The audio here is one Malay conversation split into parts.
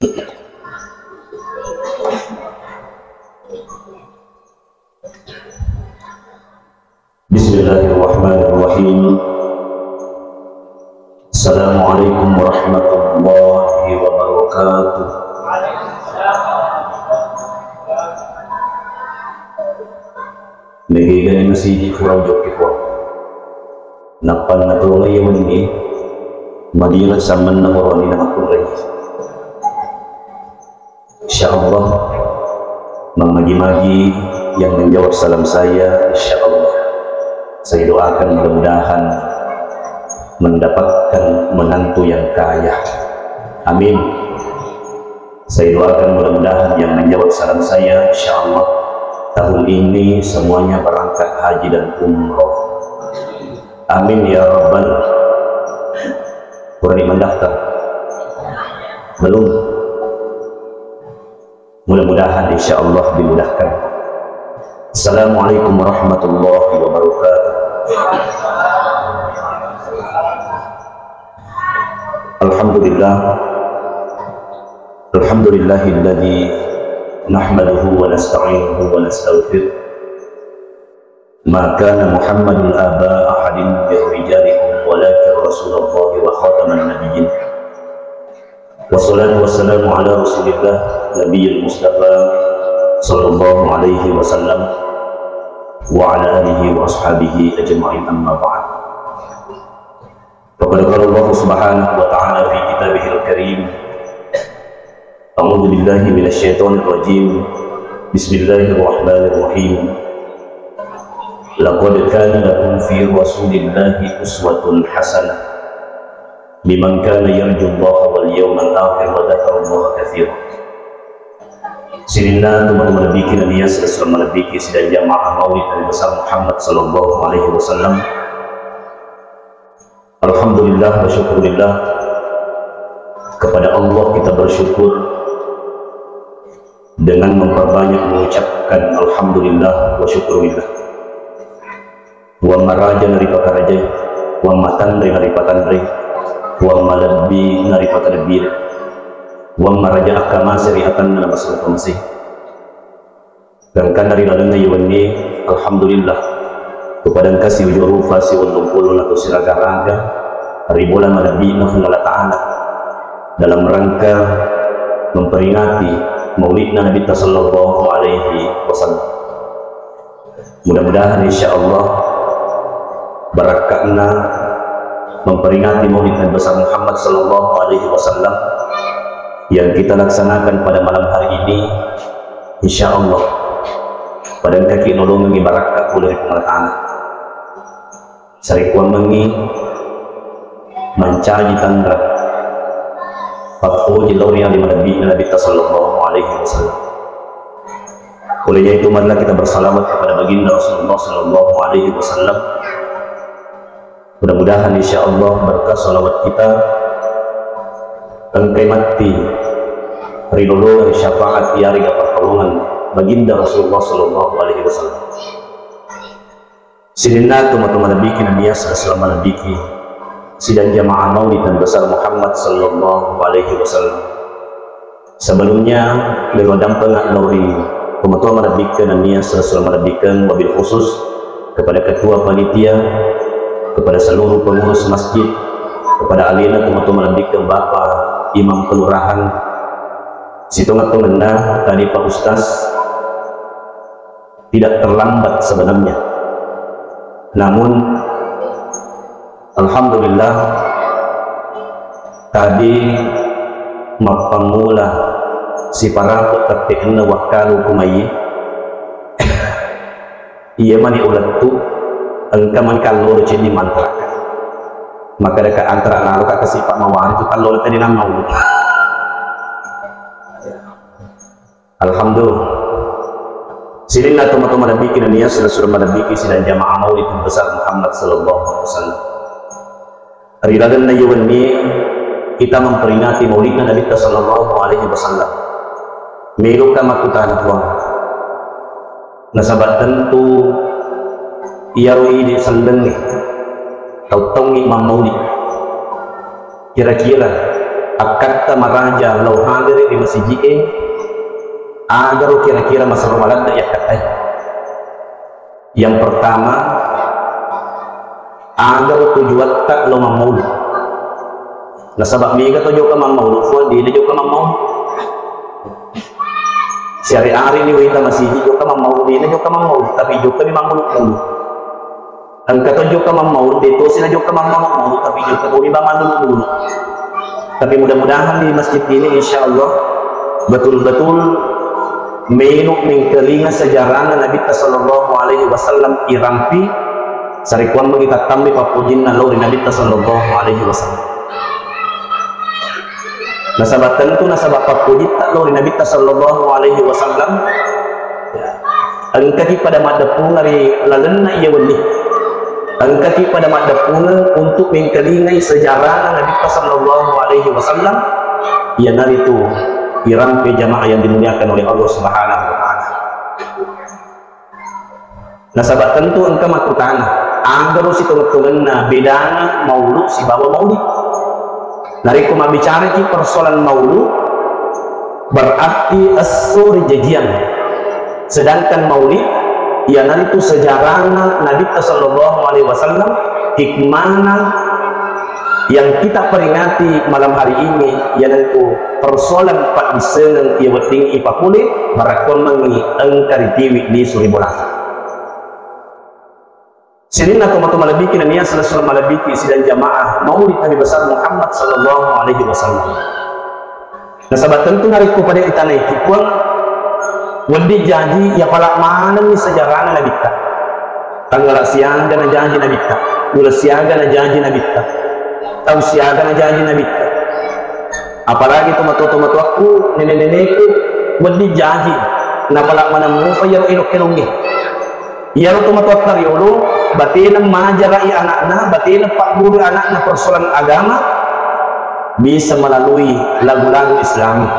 Bismillahirrahmanirrahim. Assalamualaikum warahmatullahi wabarakatuh. Nagigani na si Furang Jokifo. Napan na tulay yung ini, madilat sa man na koroni na matulay. Insyaallah, magi-magi yang menjawab salam saya, insyaallah saya doakan mudah-mudahan mendapatkan menantu yang kaya. Amin. Saya doakan mudah-mudahan yang menjawab salam saya, insyaallah tahun ini semuanya berangkat haji dan umroh. Amin ya rabbal. Kurang mendaftar? Belum? Mudah-mudahan insyaallah dimudahkan. Assalamualaikum warahmatullahi wabarakatuh. Alhamdulillah. Alhamdulillahilladzi nahmaduhu wa nasta'inuhu wa nastaghfiruh. Ma kana Muhammadun aba ahadin min rijalikum walakin Rasulullah wa khataman nabiyyin. Wassalatu wassalamu ala Rasulillah Nabiyil Mustafa sallallahu alaihi wasallam wa ala alihi wa ashabihi ajma'in, amma ba'd. Faqad qala Allah subhanahu wa ta'ala fi kitabihil karim. A'udzu billahi minasy syaithanir rajim. Bismillahirrahmanirrahim. Laqad kana lakum fi Rasulillahi uswatun hasanah liman kana yarjullaha wal yawmal akhir wa dzakarallaha katsiran. Sinina teman-teman nabiki Nabi sallallahu alaihi wasallam sidang jamaah maulid Nabi besar Muhammad sallallahu alaihi wasallam. Alhamdulillah wa syukurillah, kepada Allah kita bersyukur dengan memperbanyak mengucapkan alhamdulillah wa syukurillah. Wa maraja naripata raja, wa matandri naripata ndri, wa malabbi naripata lebir, wa maraja akama siriatan na masalah masih. Dan kan dari dalamnya yuwanni alhamdulillah kepada kasih ujuru fasi wa numpulun atau siraga-raga ribulan malabi na Allah Ta'ala dalam rangka memperingati maulidna Nabi sallallahu alaihi wasallam. Mudah-mudahan insyaallah barakatna memperingati maulid Nabi besar Muhammad sallallahu alaihi wasallam yang kita laksanakan pada malam hari ini, insyaallah pada kaki nolong mengi barakat oleh Allah. Sarikuan mengi mancaji tandra fathu jilawri yang Nabi sallallahu alaihi wasallam. Olehnya itu marilah kita bersalawat kepada baginda Rasulullah sallallahu alaihi wasallam. Mudah-mudahan insyaallah berkah salawat kita engkai mati ridho dan syafaat tiari pertolongan baginda Rasulullah sallallahu alaihi wasallam. Sidina teman-teman nabiki Nabi sallallahu alaihi wasallam sidang jamaah maulid dan besar Muhammad sallallahu alaihi wasallam. Sebelumnya beliau dampengak nuri teman-teman nabiki Nabi sallallahu alaihi wasallam wabil khusus kepada ketua panitia, kepada seluruh pengurus masjid, kepada alina teman-teman nabiki Bapak Imam Kelurahan Situngat Pengendah tadi Pak Ustaz tidak terlambat sebenarnya, namun alhamdulillah tadi mapamula si para ketikna wakalu kumayi iya mani ulat tu engkaman kalau jadi mantra maka dekat antara lalu kata si Pak Mawar itu kalau tadi nama alhamdulillah. Sidina teman-teman nabiki Nabi sallallahu alaihi wasallam sidang jamaah maulid besar Muhammad sallallahu alaihi wasallam. Riladan na yuwanni kita memperingati maulid Nabi sallallahu alaihi wasallam. Melu kama kutana tuang. Nasabat tentu iarui di sandeng ni. Tau tongi imam maulid. Kira-kira akad maraja lau hadir di masjid agar kira-kira masalah walad ya katai. Yang pertama, agar tujuan tak lo maulud. Nah sebab dia kata juga maulud, dia juga maulud. Sehari-hari ni kita masih juga maulud, dia juga maulud, tapi juga memang maulud. Dan kata juga maulud, itu sila juga maulud, tapi juga boleh maulud dulu. Tapi mudah-mudahan di masjid ini insya Allah betul-betul menuk mengtelinga sejarah Nabi sallallahu alaihi wasallam irampi sarikuan kita tambi papujin na lauri Nabi sallallahu alaihi wasallam. Nasabat tentu nasabat papujin tak lauri Nabi sallallahu alaihi wasallam. Angkati pada madapung dari lalena ia wali. Angkati pada madapung untuk mengtelingai sejarah Nabi sallallahu alaihi wasallam. Ia nari itu irampi jamaah yang dimuliakan oleh Allah Subhanahu wa taala. Nasabat tentu engkau matutana agar si tunggu-tungguna bedana maulud si bawa maulid. Nari kuma bicara ki persoalan maulud berarti as-suri jajian. Sedangkan maulid ia nari itu sejarahna Nabi sallallahu alaihi wasallam, hikmahna yang kita peringati malam hari ini yaitu persoalan Pak Diseneng ia weting ipapule barakon mangi engkari tiwi di Suribola. Sini nak matu malabiki dan niat selesai malabiki sidang jamaah maulid Nabi besar Muhammad sallallahu alaihi wasallam. Nah sahabat tentu hari ku pada kita naik pun wadi janji ya palak mana ni sejarah Nabi kita. Tanggal siang dan janji Nabi kita. Bulan siang dan janji Nabi kita. Tahu siaga na janji Nabi. Apalagi tomato aku nenek-nenekku wadi janji na pala mana mo payaro ilok-ilongi. Iyaro tomato tariolo batina majarai anakna, batina pak guru anakna persoalan agama bisa melalui lagu-lagu Islami.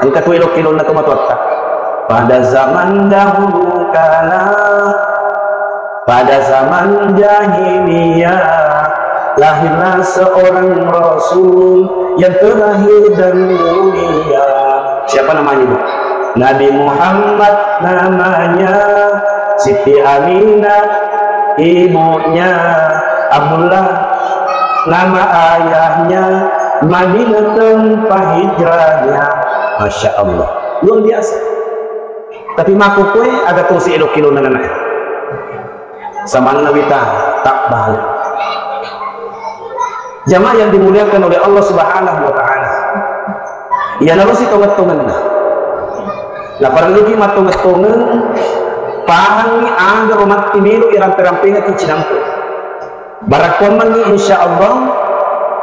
Angkat ilok-ilon na tomato pada zaman dahulu kala, pada zaman jahiliyah lahirlah seorang Rasul yang terakhir dan mulia. Siapa namanya Bu? Nabi Muhammad namanya, Siti Aminah ibunya, Abdullah nama ayahnya, Madinah tempat hijrahnya. Masya Allah, luar biasa. Tapi maku kue agak tungsi elok kilo nanganay sama Nabi tak balik. Jamaah yang dimuliakan oleh Allah Subhanahu wa taala. Ia lalu si tongat-tongan nah. Lah parang lagi matongat-tongan pahangi agar umat timilu irampi-rampingan ti cinampu. Barakon man insyaallah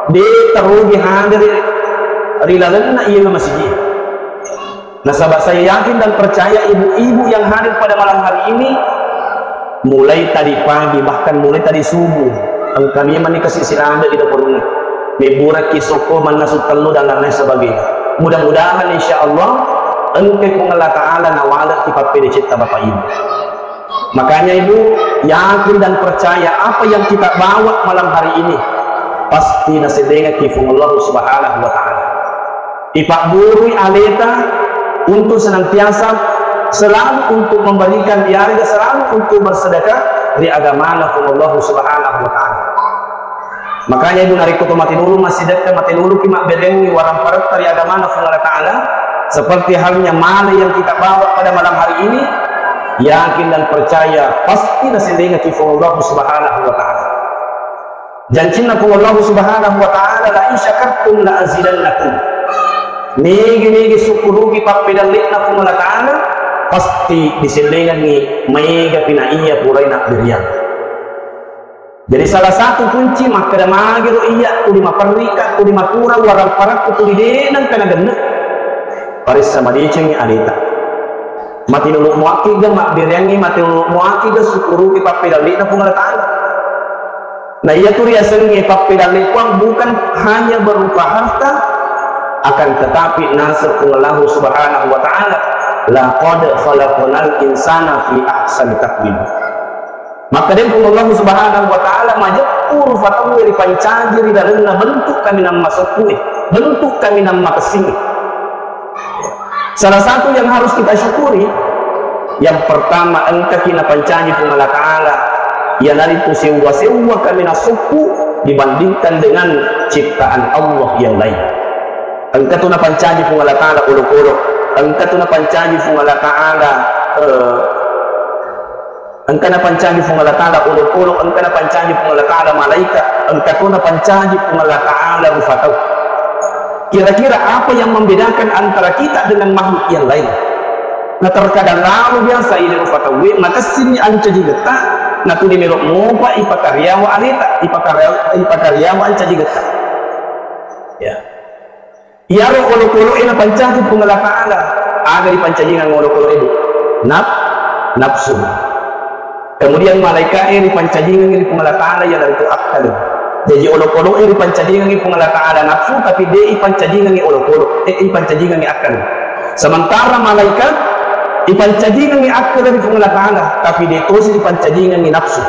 di terugi hadir rilalanna ieu masjid. Nah sahabat saya yakin dan percaya ibu-ibu yang hadir pada malam hari ini mulai tadi pagi bahkan mulai tadi subuh ang kami man kasih silanda di dapur ini meburak kisoko man nasut telu dan lain sebagainya. Mudah-mudahan insyaallah engkau kung Allah Ta'ala nawalat ipapede cipta Bapak Ibu. Makanya Ibu yakin dan percaya apa yang kita bawa malam hari ini pasti nasidenga kifung Allah Subhanahu wa taala. Ipak buri aleta untuk senantiasa selalu untuk memberikan diarga, selalu untuk bersedekah di agama Allah Subhanahu wa taala. Makanya Ibu nariku mati dulu masih dekat mati dulu kimak bedengi warang parat dari agama Allah taala seperti halnya mana yang kita bawa pada malam hari ini, yakin dan percaya pasti nasidenga kifung Allah Subhanahu wa taala. Janjina Allah Subhanahu wa taala la in syakartum la azidannakum. Nigi syukurugi papidalitna kung Allah taala pasti diselengan ni mega pinaiya purai nak beriang. Jadi salah satu kunci maka ada magiro iya tu di maparika tu di makura warang parak tu di denang kana ganda paris sama dia cengi alita mati nulu muaki ga mak beriangi mati nulu muaki ga syukuru ki papidalitna kung Allah taala. Nah iya tu ria sengi papidalit bukan hanya berupa harta akan tetapi nasr kung Allah Subhanahu wa taala. Laqad khalaqnal insana fi ahsani taqwim. Maka dia Allah Subhanahu wa taala majapur fatamu ri pancajiri dalena bentuk kami nama masukui bentuk kami nama kesini. Salah satu yang harus kita syukuri, yang pertama engka kina pancanyi pungala ta'ala, ia naritu sewa-sewa kami nasuku dibandingkan dengan ciptaan Allah yang lain. Engka tu na pancanyi pungala ta'ala uluk-uluk, engka tu na pancanyi pungala ta'ala engka na pancanyi pungala ta'ala uluk-uluk, engka na pancanyi pungala ta'ala malaikat, engka tu na pancanyi pungala ta'ala rufatau. Kira-kira apa yang membedakan antara kita dengan makhluk yang lain? Nah terkadang lalu biasa ini rufatawi maka sini anca jigeta nah tu di melok mopa ipakaryawa alita ipakaryawa anca jigeta ya iya ro olo-olo ina pancaji pungala ta'ala aga di pancajingan olo-olo itu nafsu. Kemudian malaikat di pancajingan di pungala ta'ala yang itu akal. Jadi olo-olo di pancajingan di pungala ta'ala nafsu tapi dia pancajingan di olo-olo pancajingan di akal. Sementara malaikat ipancajingan ni akal dari pungala ta'ala tapi dia tosi ipancajingan ni nafsu.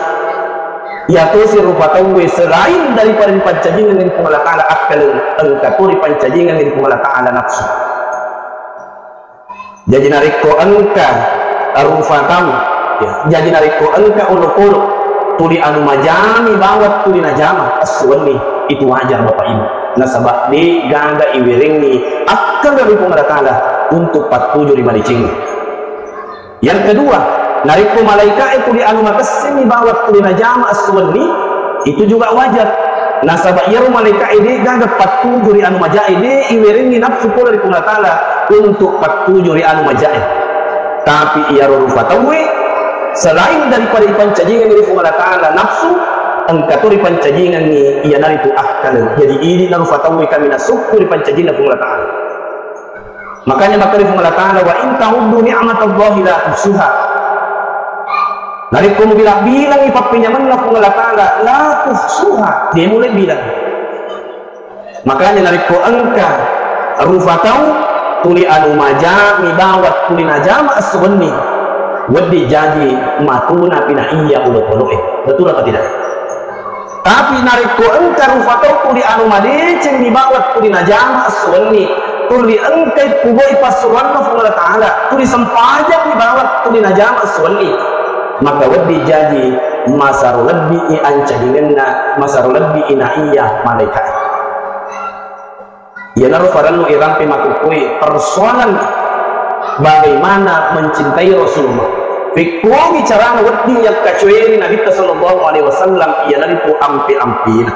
Ya tosi rupatawe selain daripada ipancajingan ni pungala ta'ala akal engkau ipancajingan ni pungala ta'ala nafsu. Jadi nariko engka rupatawe ya. Jadi nariko engka ulu-ulu tuli anu majami bawat tuli najama aswani itu wajar bapak ibu. Nasabak di ganda iwiringi akal dari pungala ta'ala untuk 47 dicing. Yang kedua, nariku malaikat itu di anu makasini bawat kulina jama aswani itu juga wajar. Nasabak ya malaikat ini ganda 47 di anu majai ini iwiringi nafsu pula dari pungala ta'ala untuk 47 di anu majai. Tapi ia rufatawi selain daripada ipancajingan dari pungala ta'ala nafsu engkau ipancajingan ni ia naritu akal. Jadi ini rufatawi kami nasuku ipancajingan pungala ta'ala. Makanya maka pungala ta'ala wa in ta'uddu ni'matallahi la tuhsuha. Nariku bilang ipapinyaman na pungala ta'ala la tuhsuha. Dia mulai bilang. Makanya nariku engka rufatau tuli anu majami bawat tuli najama aswani wadi jadi matuna pina iya ulu-ulu. Betul atau tidak? Tapi nariku engka rufatau tuli anu madeceng di bawat tuli najama aswani tuli engkai kuboi pasuran pungala ta'ala tuli sempajak di bawah tuli najama aswani maka wadi jadi masaru lebih ancahingenna masaru lebih inaiyah malaikat ya naru faranu irampi makukui persoalan bagaimana mencintai Rasulullah fikumi carana wadi yang kacueri Nabi sallallahu alaihi wasallam ia naripu ampi-ampina.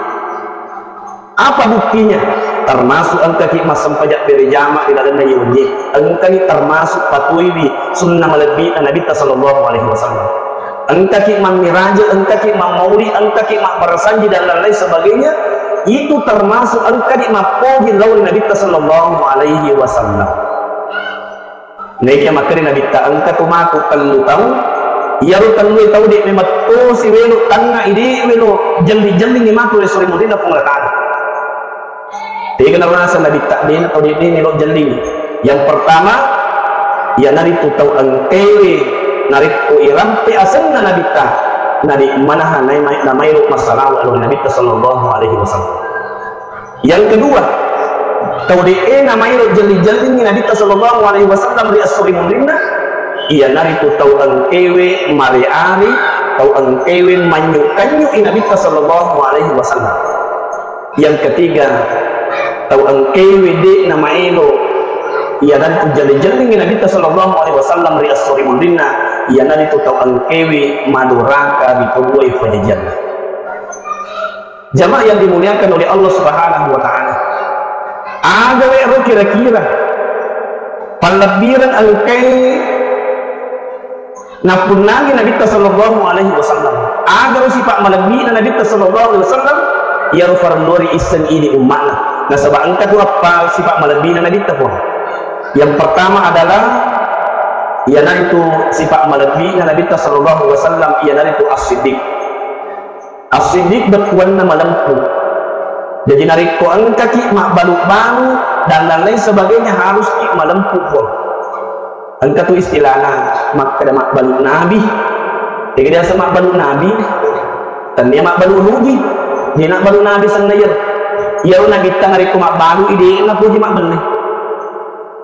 Apa buktinya? Termasuk engkau hikmah sempajak berjamaah di dalam nayunyi. Engkau termasuk patuhi sunnah melebihi Nabi sallallahu alaihi wasallam. Engkau hikmah miraja, engkau hikmah mauli, engkau hikmah bersanji dan lain sebagainya. Itu termasuk engkau hikmah pogi lawan Nabi sallallahu alaihi wasallam. Naiknya makari Nabi ta engkau tumaku perlu tahu. Ya lu tahu dia memang si welu tangga ide welu jeli-jeli ni matu resori modina pungala ta'ala. Dia kena rasa Nabi takdin atau dia nilok jeli. Yang pertama, ya nari tu tahu engkewe nari tu irampi asenna Nabi tak nari manahan namai lu masalah lalu Nabi sallallahu alaihi wasallam. Yang kedua, tahu dia namai lu jeli-jeli ni Nabi sallallahu alaihi wasallam di asuri mudina. Ia nari tu tahu engkewe mariari tahu engkewe manyukanyu Nabi sallallahu alaihi wasallam. Yang ketiga, tahu engkewe de nama elo ia nari tu jeli-jeli Nabi sallallahu alaihi wasallam ri asuri mudina ia nari tu tahu engkewe maduraka bitubuhi fajajana. Jamaah yang dimuliakan oleh Allah Subhanahu wa taala. Ada wero kira-kira palabiran engkewe napunangi Nabi sallallahu alaihi wasallam agar sifat melebihi Nabi sallallahu alaihi wasallam ya farandori isen ini umatna. Nah sebab engkau tu apa sifat melebihi Nabi pun. Yang pertama adalah ia itu sifat melebihi Nabi sallallahu alaihi wasallam ia itu as-siddiq. As-siddiq berkuana melempuh. Jadi nariko engkau ki mak balu-balu dan lain sebagainya harus ki melempuh pun. Engkau tu istilahnya mak balu nabi. Jadi dia semak balu nabi dan dia mak balu rugi. Dia nak balu nabi sendiri. Ya una kita ngari kumak baru ide na puji mak benih.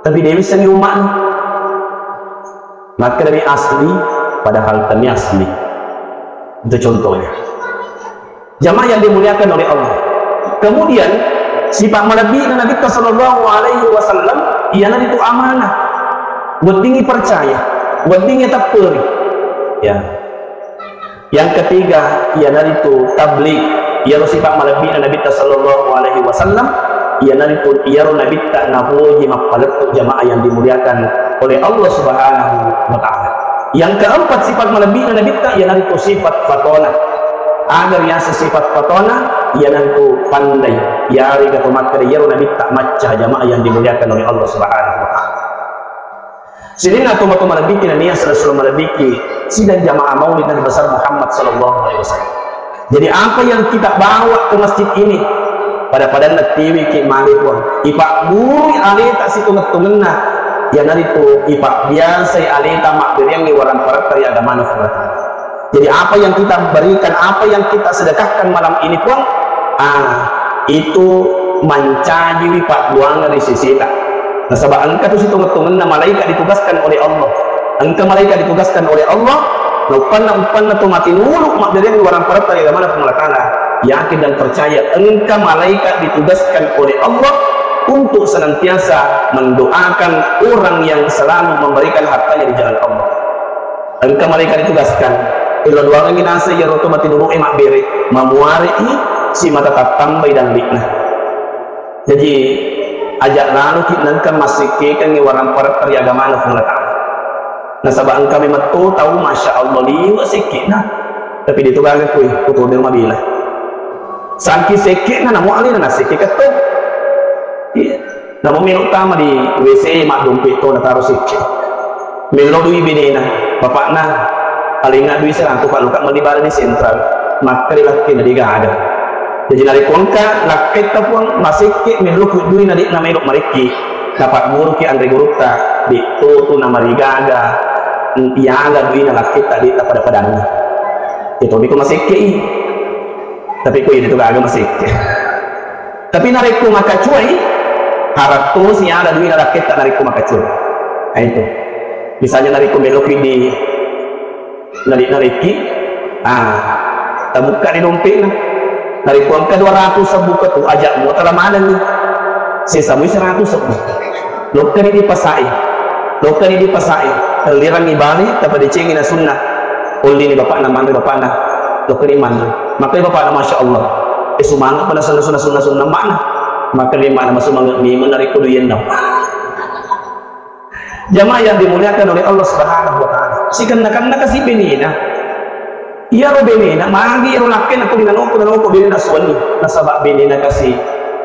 Tapi dia bisa ni umat ni. Maka dari asli padahal kami asli. Itu contohnya. Jamaah yang dimuliakan oleh Allah. Kemudian sifat melebihi Nabi sallallahu alaihi wasallam ialah itu amanah. Buat tinggi percaya, buat tinggi tapuri. Ya. Yang ketiga ialah itu tabligh. Ia sifat melebihi Nabi sallallahu alaihi wasallam ialah itu ia Nabi tak nahu mapalat jamaah yang dimuliakan oleh Allah Subhanahu wa taala. Yang keempat sifat melebihi Nabi tak ialah itu sifat fatona. Agar yang sifat fatona ialah itu pandai. Ya riga tumakar ia Nabi tak macah jamaah yang dimuliakan oleh Allah Subhanahu wa taala. Sidin atau melebihi Nabi sallallahu melebihi sidang jamaah Maulid Nabi besar Muhammad sallallahu alaihi wasallam. Jadi apa yang kita bawa ke masjid ini pada natiwi ki mali pun ipak buri alita situ ngetungna ya naritu ipak biasa alita mak beriang ni waran parat dari agama nufrat. Jadi apa yang kita berikan, apa yang kita sedekahkan malam ini pun itu mencaji ipak buang dari sisi tak. Nah sebab engkau tu situ ngetungna malaikat ditugaskan oleh Allah. Engkau malaikat ditugaskan oleh Allah. Upan tu mati nuruk mak beriang ni waran parat dari agama nufrat. Yakin dan percaya engkau malaikat ditugaskan oleh Allah untuk senantiasa mendoakan orang yang selalu memberikan hartanya di jalan Allah. Engkau malaikat ditugaskan ilo dua orang nasa ya roto mati dulu emak beri mamuari si mata tambai dan likna. Jadi ajak lalu kita engkau masih kekan ni warang parat dari agama Allah. Nah sabab engkau memang tahu masya Allah liwa sikit nah tapi ditugaskan kui putu di rumah bila. Sangki sekek na namu alih na sekek ketuk. Iya. Namu minum utama di WC mak dompet tu na taruh sekek. Melo duit bini na bapak na alinga duit serang tu pak luka melibara di sentral. Maka laki na diga ada. Jadi nari kuangka laket tapuang masik melo duit na di na melok mariki. Dapat guru ki andre guru ta di tu na marigaga. Iyaga duit na laket tadi tak pada padangnya. Itu di ku masik tapi kau itu agak masih. Tapi nariku maka cuai harap tu si ada duit rakyat tak nariku maka cuai. Nah itu. Misalnya nariku melok di nariki, terbuka di dompet lah. Nariku angka 200 sebuka tu ajak mu telah mana ni? Sisa mu 100 sebuka. Lokal ini dipasai. Terliran ni balik tapi dicengin sunnah. Oli ni bapak nama bapak na. Lokal ni mana? Maka bapak masya Allah semangat pada sunnah makna maka lima nama semangat ni menarik kudu yang jamaah yang dimuliakan oleh Allah Subhanahu wa taala si kena kasih benina iya ro benina magi ro lakken aku dengan aku benina suami nasabak benina kasih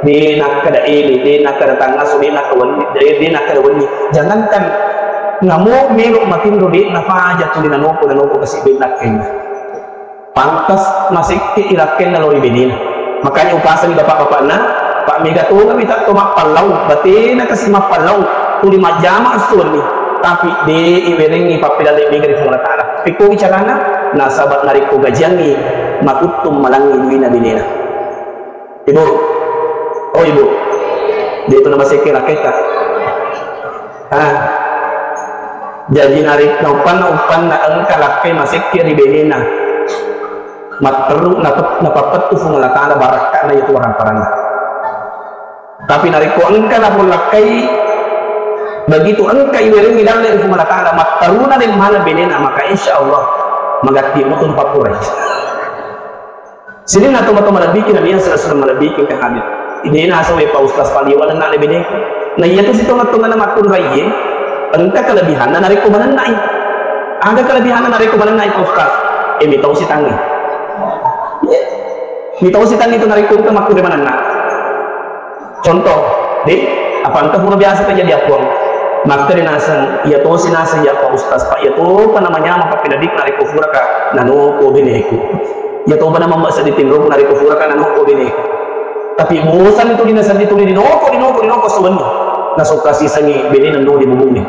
dina kada ini dina kada tangga dina kawan dina kada wani jangankan ngamuk melok makin ro dina faja tu dengan aku kasih benina pantas masih keiraken nalori benin makanya upasan bapak-bapak na Pak Mega tu kami tak tomak palau berarti nak kasih mak palau tu 5 jam asun ni tapi di iwering ni papila lebih dari Allah Ta'ala pikul bicara na sahabat nariku gajian ni makutum malangi duina binina ibu oh ibu dia itu nama sekir raketa jadi narik upan na engka lakai masih kiri benina matteruk napapet tu Allah Ta'ala barakat na itu orang parana tapi nariku engkau nak melakai begitu engkau iwering di dalam Allah Ta'ala matteruna dan mana benena maka insya Allah magati mo itong papuray sini na tumatuma nabikin na niya sila malabikin ka hadit hindi na sa way pa ustas paliwan na nalibinin na iya to si tunga-tunga na matunray engkau kelebihan na nariku mananay ada kelebihan na nariku mananay pa ustas mitaw si tangi mitaw si tangi itu nariku ka makuri mananay contoh apa engkau pun biasa terjadi apa maka dinasan ia to sinasa ya pa ustas pa ia to pa namanya mapapinadik nariku fura ka nanuko bineku ia to pa naman sa ditinro nariku fura ka nanuko bineku tapi musan itu dinasan dituloy dinoko suwan mo nasuka si sangi binin nando di bubungin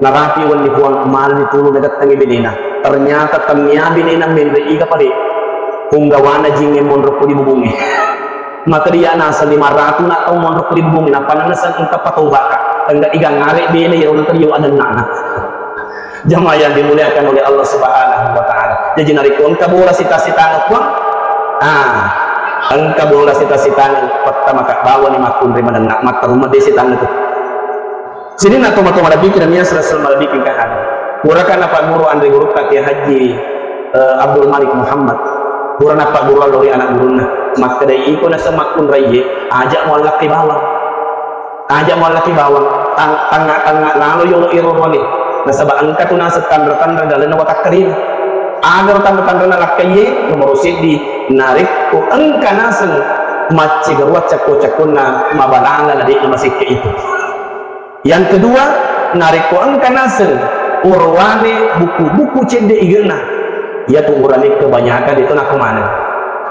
narapi wan ni puang mal ni tulo nagatang ibinina ternyata tamnya binina minri ka pali kung gawana jingin monro ko di bubungin maka dia nasa 500 nak tahu mon ribu mina pananasan engkau patubaka enggak igang ngarek bene ya orang teriu ada nak jamaah yang dimuliakan oleh Allah Subhanahu wa taala. Jadi nariko engkau bola sita-sita ngkuang engkau bola sita-sita pertama kak bawa ni makun rima dan nak mata rumah desi tanda tu sini nak tomat bikin dan yang selesai malah bikin kan kurakan apa guru Andre guru kaki haji Abdul Malik Muhammad kurang apa guru lori anak guruna maka dari itu nasa makun raya ajak mau laki bawang tangga lalu yolo ironi nasabah angkat tu nasa tanda-tanda dalam watak kerin agar tanda-tanda laki nomor di narik ku angka nasa maci garwat cakuna mabalanga na di masih ke itu. Yang kedua narik ku angka nasa urwane buku-buku cende igena yaitu urani kebanyakan itu nak kemana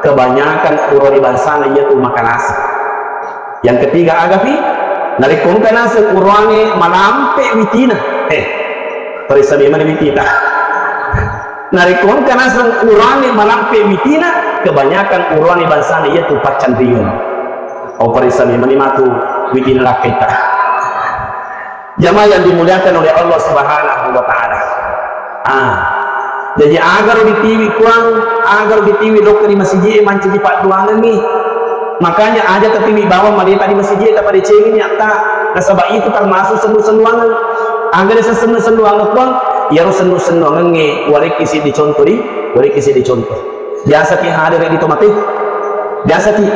kebanyakan urani bansana yaitu makan nasi. Yang ketiga agapi narik ku angka nasa urwane malampe witina perisabi mana witina narik ku angka nasa urwane malampe witina kebanyakan urani bansana yaitu pacan riun perisabi mana matu witina lakita. Jamaah yang dimuliakan oleh Allah Subhanahu wa taala. Jadi agar ditiwi kuang, agar ditiwi dokter di masjid manci di pak duangan ni. Makanya aja ketiwi bawa malita di masjid tak pada cengin nyata. Nasabah itu termasuk sendu-senduangan. Agar sendu-senduangan kuang, ya harus sendu-senduangan nge warik isi dicontoh di, warik isi dicontoh. Biasa ki hadir di tomate. Biasa ki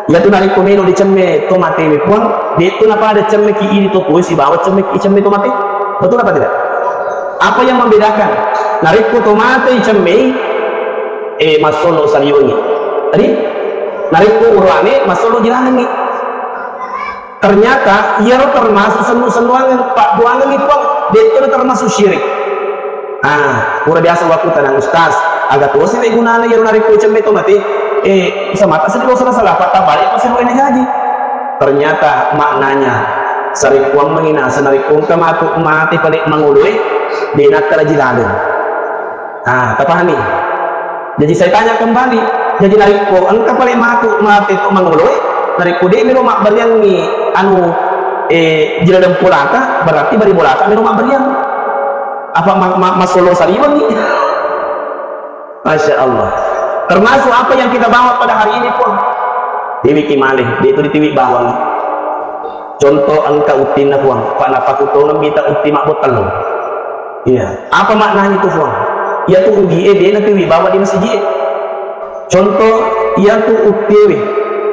ya tu narik komeno di cemme tomate mi kuang, di tu napa ada cemme ki ini tu si bawa cemme tomate. Betul apa tidak? Apa yang membedakan narik tomate cemme masolo saliungi tadi narik urane masolo jilangi ternyata ia termasuk sendu-senduangan pak duangan itu itu termasuk syirik. Udah biasa waktu tanang ustaz agak tua sih gunanya ia narik cemme tomate semata sedih salah patah balik pasti boleh jadi ternyata maknanya sarikuang mengina senarikuang kematu mati balik mengului dinat kerajilan. Tak pahami. Jadi saya tanya kembali, jadi nariko engkau paling mati itu mengului nariko dia miro mak beriang ni anu jiladem pulaka berarti bari bolaka miro mak beriang apa masolo saliwan ni. Masya Allah. Termasuk apa yang kita bawa pada hari ini pun tiwi kimalih dia itu ditiwi bawang contoh angka utin na puang pak napa kuto na minta uti mak botol iya apa maknanya itu puang ia tu ugi dia na tiwi bawa di masjid contoh ia tu uti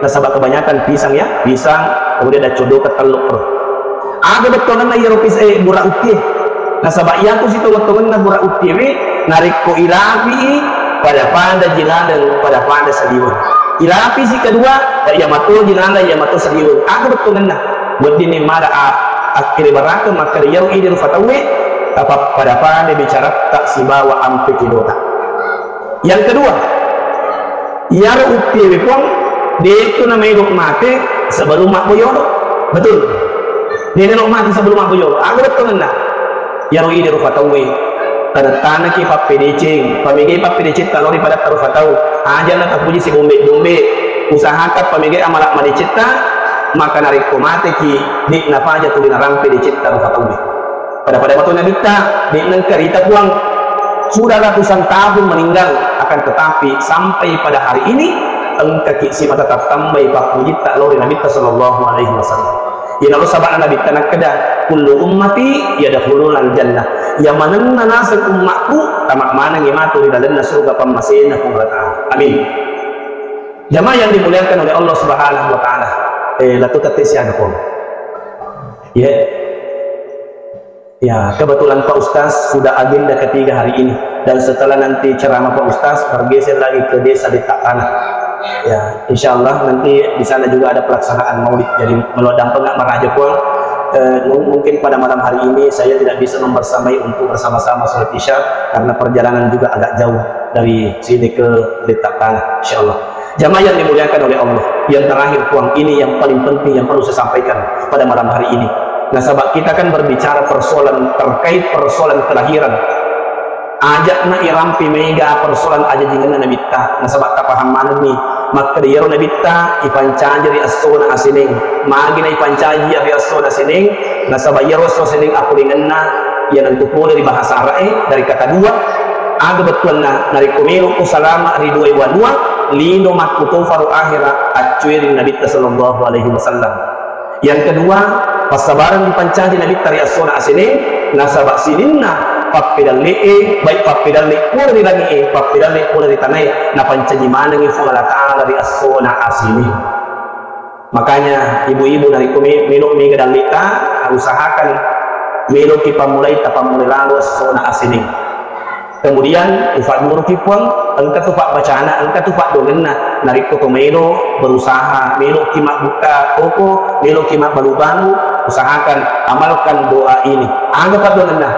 nasabah kebanyakan pisang ya pisang kemudian ada codo ke teluk ada betul na iya rupis burak uti nasabah ia tu situ betul na burak uti narik ko ilapi pada panda jilandan pada panda saliwan ilapi si kedua ya matul jilanda ya matul saliwan aku betul kena buat ini mara akhir baraka maka yau idil fatawe apa pada panda bicara tak si bawa ampe kidota. Yang kedua yara upti pun dia itu namanya dok mati sebelum mak boyoro betul dia dok mati sebelum mak boyoro aku betul kena yau idil fatawe tanah ki papedecing pamigay papedecing kalori pada taruh tahu aja nak puji si bombe usahakan pamigay amalak madicita maka narik komate ki di napa aja tu binarang pedecing taruh tahu pada waktu Nabi di nengkerita puang sudah ratusan tahun meninggal akan tetapi sampai pada hari ini engka ki si mata tambah papuji tak lori Nabi sallallahu alaihi wasallam. Ya lalu sahabat Nabi tanak kedah kullu ummati yadkhulul jannah yang mana nasa umatku tamak mana ngimatu di dalam surga pamasina kumrata. Amin. Jamaah yang dimuliakan oleh Allah Subhanahu wa taala. Latu tatesi ada pun. Ya, kebetulan Pak Ustaz sudah agenda ketiga hari ini dan setelah nanti ceramah Pak Ustaz bergeser lagi ke desa di Tanah. Ya, insya Allah nanti di sana juga ada pelaksanaan maulid. Jadi melodang pengak meraja pun mungkin pada malam hari ini saya tidak bisa membersamai untuk bersama-sama sholat isya karena perjalanan juga agak jauh dari sini ke Letak Tanah. Insya Allah. Jamaah yang dimuliakan oleh Allah. Yang terakhir puang ini yang paling penting yang perlu saya sampaikan pada malam hari ini. Nah, sahabat kita kan berbicara persoalan terkait persoalan kelahiran. Ajak na irampi mega persoalan aja jingan Nabi ta. Nah, sahabat tak paham mana nih maka dia nabi ta ipancaji ri asona asining magina ipancaji ri asona asining nasabayaro so asining aku denganna yang nantupo dari bahasa Arab dari kata dua aga betul na nari komero ko salama ri dua iwanua lindo makuto faru akhira acuiri nabi sallallahu alaihi wasallam. Yang kedua pasabaran dipancaji nabi tari asona asining nasabak sininna papedal lee baik papedal lee pula di lagi papedal lee pula di tanah na pancaji mana ngi Allah Ta'ala dari asona asini. Makanya ibu-ibu dari minum mie dan lita usahakan minum kita mulai tapamulai lalu asona asini. Kemudian ufak nuru kipuang engka tupak bacana engka tupak dongenna narik toko melo berusaha melo kimak buka toko melo kimak baru-baru usahakan amalkan doa ini anggap dongenna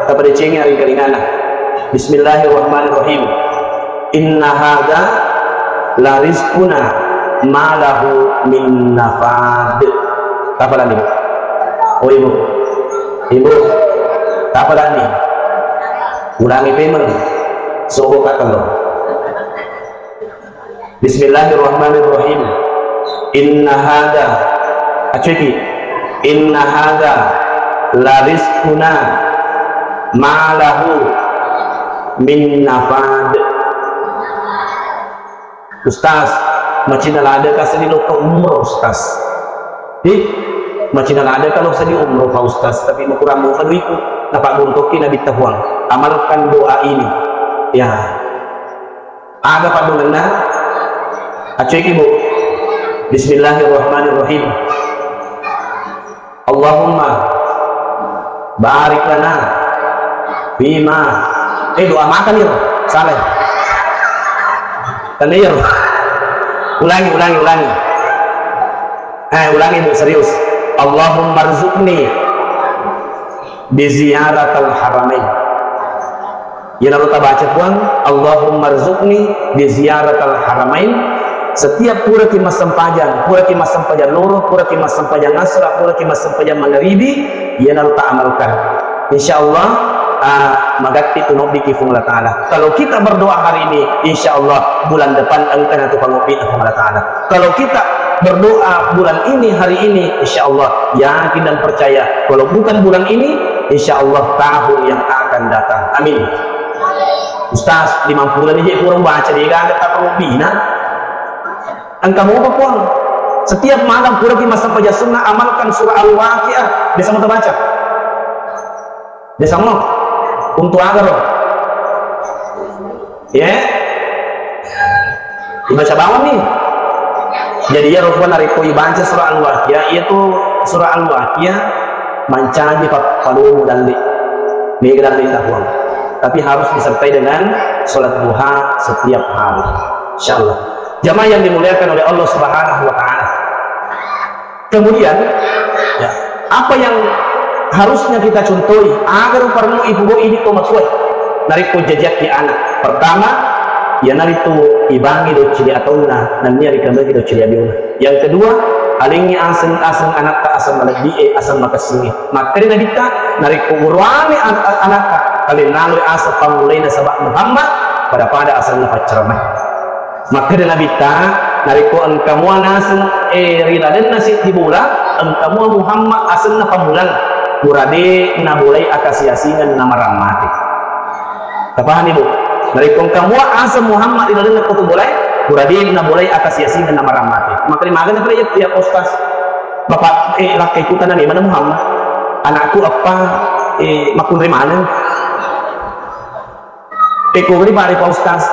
kepada cengi hari kelingana. Bismillahirrahmanirrahim. Inna hadza la rizquna ma lahu min nafad. Kapalan ibu? Oh ibu. Ibu. Kapalan nih? Ulangi payment. Sobo kata lo. Bismillahirrahmanirrahim. Inna hadza acuki. Inna hadza la rizquna malahu min nafad. Ustaz, macam ada kasih lo ke umroh Ustaz. Macam ada kalau sedih umroh Pak Ustaz, tapi kurang mau kalau ikut dapat buntoki nabi tahuang. Amalkan doa ini. Ya. Ada Pak Dulana. Acik ibu. Bismillahirrahmanirrahim. Allahumma barik lana bima doa makan ya salah tanir ulangi ulangi bu serius. Allahumma rzuqni bi ziyaratil haramain ya lalu kita baca puang Allahumma rzuqni bi ziyaratil haramain. Setiap pura kimas sempajan loro, pura kimas sempajan nasra, pura kimas sempajan maghribi ya lalu tak amalkan. Insyaallah magati tunob di kifung Allah Ta'ala. Kalau kita berdoa hari ini, insya Allah bulan depan engkau nanti pangopi Allah Ta'ala. Kalau kita berdoa bulan ini, hari ini, insya Allah yakin dan percaya. Kalau bukan bulan ini, insya Allah tahun yang akan datang. Amin. Ustaz, 50 ini kurang baca dia agak tak pangopi nah. Engkau mau apa puang? Setiap malam pura kimas sampai sunnah amalkan surah Al-Waqiah. Dia sama terbaca. Dia sama untuk agar ya dibaca bawah nih. Jadi ya Rasulullah nariko baca surah Al-Waqiah itu surah Al-Waqiah mancaji palu dan li dan li tahun. Tapi harus disertai dengan sholat duha setiap hari. Insyaallah. Jamaah yang dimuliakan oleh Allah Subhanahu wa Ta'ala. Kemudian ya, apa yang harusnya kita contohi agar perlu ibu ini komatue nariku jejak di anak. Pertama ya naritu ibangi do cili atauna nan nyari kembali do cili abiuna. Yang kedua alingi aseng anak ka asam maladi asam makasini. Maka na dita nariku urwani anak ka kali nalu asa pamulaina sabak Muhammad pada asal na pacermah. Maka dengan bita nariku engkamu nasen riladen nasi tibula engkamu Muhammad asen na pamulan urade na bulai akasiasingan na maramati. Tapahan ibu nariku engkamu asen Muhammad riladen na kutubulai urade na bulai akasiasingan na maramati. Maka dimagan na pala ya Ustaz bapak lakai kutan na mana Muhammad anakku apa makunri mana pekuri pare Pak Ustaz.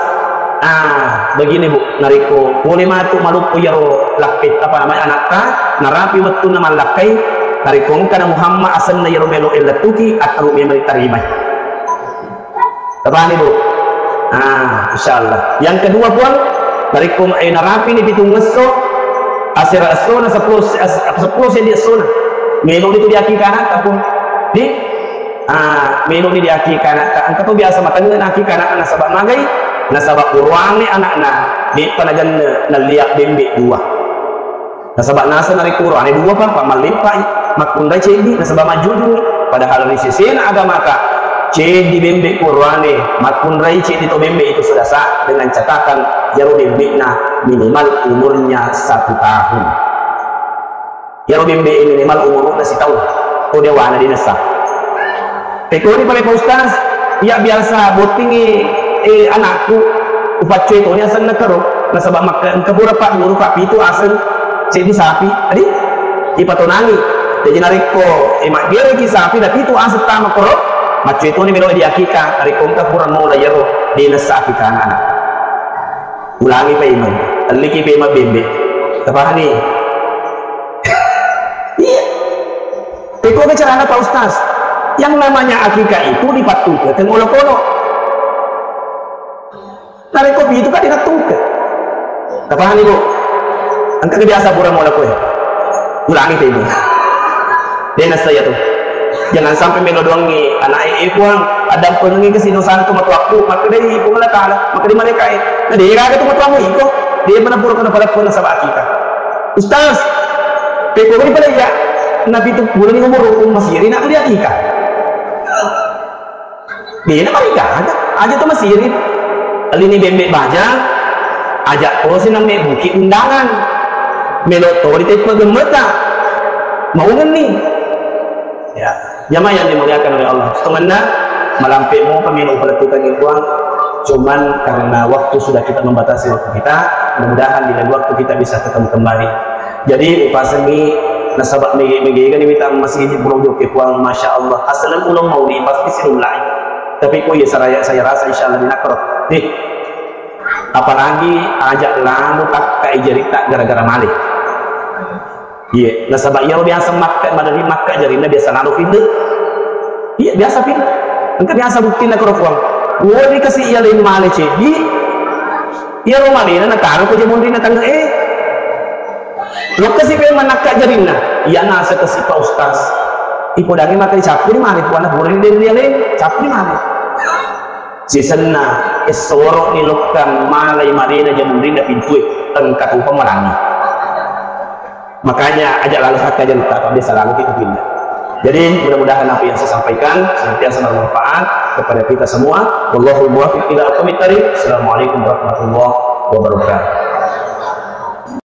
Begini bu, nariko boleh matu maluku yaro lakit apa namanya anakka narapi betul nama lakai nariko karena Muhammad asan na yaro melo elatuki atau memang terima. Apa nih bu? Insyaallah. Yang kedua pun nariko narapi ni pitung ngeso asir asona 10 sendi asona melo itu diakika anak pun di melo ni diakika anak angka tu biasa matanya akika anak sabak magai nasabak urwani anak-anak di panagan naliak dembe dua nasabak nasa narik urwani dua pak malipai makundai cendi nasabak maju dulu padahal di sisi agama ka cek di bembe kurwane matpun rai cek di to bembe itu sudah sah dengan catatan jaro bembe na minimal umurnya 1 tahun. Jaro bembe minimal umurnya 1 tahun. Oh dewana di nasa. Peko ni pale Ustaz, ya biasa botingi anakku upat cuy to nya san nakaro nasabak makan kabura pak guru pak itu asal cek di sapi. Adi ipatonangi. Jadi nariko mak dia lagi sapi tapi itu asal tama koro. Macu itu ni melo di akika dari kongka kurang mau layaro di nasa akika anak ulangi pa iman aliki pa iman bembe tapahan ni iya teko bicara Pak Ustaz yang namanya akika itu dipatukan dan olo-olo dari kopi itu kan dikatukan tapahan ni bu angka biasa kurang mau lakukan ulangi pa iman di nasa ya tu. Jangan sampai menodong ni anak kuang ada pengengi kesinosan tu matu aku maka dari ibu Allah Taala maka di mereka nah dia kata tu matu aku iko dia menapurkan pada pun sabak kita Ustaz peko ni pada ya nabi tu bulan ni umur masiri nak dia ika dia nak mereka aja tu masiri alini bembek baja ajak ko sinang me bukit undangan meloto di tepo gemeta mau ni ya jamaah yang dimuliakan oleh Allah sebenarnya malampemu pemilu pelatukan ibuan cuman karena waktu sudah kita membatasi waktu kita mudah-mudahan di lain waktu kita bisa ketemu kembali jadi upasani nasabak megi kan diminta masih di produk ibuan Masya Allah asalan ulang mau di pasti silulai tapi kok ya saya rasa insya Allah dinakro nih apalagi ajak lalu tak kai jarita gara-gara malik. Iya, nasabak yang biasa makan madari makan jarina biasa lalu pindah. Iya biasa pindah. Engkau biasa bukti nak kerupang. Gua dikasih ia lain male cedi. Ia rumah ni nak taruh kerja mundi nak tangga Lo kasih pengen makan jarina. Ia nasa kasih Pak Ustaz. Ipo daging makan capu ni male puan nak boleh dia lain capu ni male. Sisena esorok ni lokam malai marina jamundi nak pintu tengkat upah merangi. Makanya ajak lalu hak aja lupa kalau dia selalu kita pindah. Jadi mudah-mudahan apa yang saya sampaikan senantiasa bermanfaat kepada kita semua. Wallahul muwaffiq ila aqwamit thariq. Assalamualaikum warahmatullahi wabarakatuh.